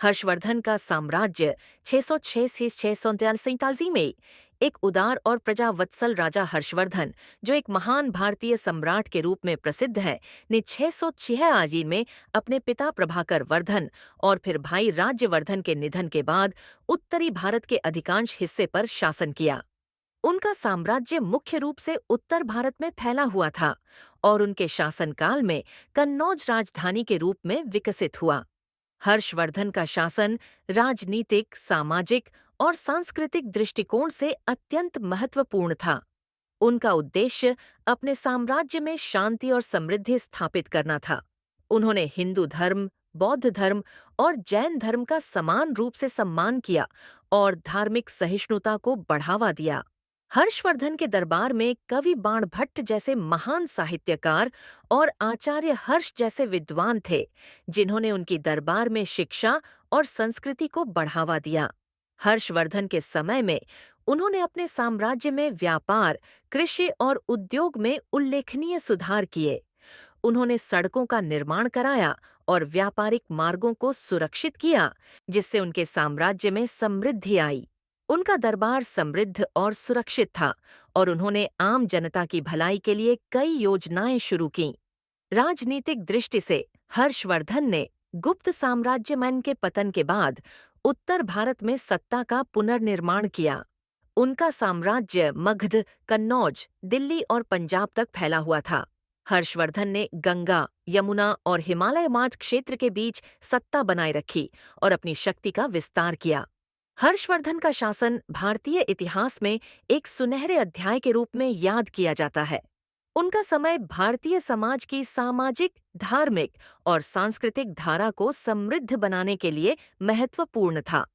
हर्षवर्धन का साम्राज्य 606 से 647 में एक उदार और प्रजावत्सल राजा हर्षवर्धन, जो एक महान भारतीय सम्राट के रूप में प्रसिद्ध है, ने 606 आजीन में अपने पिता प्रभाकर वर्धन और फिर भाई राज्यवर्धन के निधन के बाद उत्तरी भारत के अधिकांश हिस्से पर शासन किया। उनका साम्राज्य मुख्य रूप से उत्तर भारत में फैला हुआ था और उनके शासनकाल में कन्नौज राजधानी के रूप में विकसित हुआ। हर्षवर्धन का शासन राजनीतिक, सामाजिक और सांस्कृतिक दृष्टिकोण से अत्यंत महत्वपूर्ण था। उनका उद्देश्य अपने साम्राज्य में शांति और समृद्धि स्थापित करना था। उन्होंने हिंदू धर्म, बौद्ध धर्म और जैन धर्म का समान रूप से सम्मान किया और धार्मिक सहिष्णुता को बढ़ावा दिया। हर्षवर्धन के दरबार में कवि बाणभट्ट जैसे महान साहित्यकार और आचार्य हर्ष जैसे विद्वान थे, जिन्होंने उनकी दरबार में शिक्षा और संस्कृति को बढ़ावा दिया। हर्षवर्धन के समय में उन्होंने अपने साम्राज्य में व्यापार, कृषि और उद्योग में उल्लेखनीय सुधार किए। उन्होंने सड़कों का निर्माण कराया और व्यापारिक मार्गों को सुरक्षित किया, जिससे उनके साम्राज्य में समृद्धि आई। उनका दरबार समृद्ध और सुरक्षित था और उन्होंने आम जनता की भलाई के लिए कई योजनाएं शुरू कीं। राजनीतिक दृष्टि से हर्षवर्धन ने गुप्त साम्राज्यमन के पतन के बाद उत्तर भारत में सत्ता का पुनर्निर्माण किया। उनका साम्राज्य मगध, कन्नौज, दिल्ली और पंजाब तक फैला हुआ था। हर्षवर्धन ने गंगा, यमुना और हिमालय मार्ग क्षेत्र के बीच सत्ता बनाए रखी और अपनी शक्ति का विस्तार किया। हर्षवर्धन का शासन भारतीय इतिहास में एक सुनहरे अध्याय के रूप में याद किया जाता है। उनका समय भारतीय समाज की सामाजिक, धार्मिक और सांस्कृतिक धारा को समृद्ध बनाने के लिए महत्वपूर्ण था।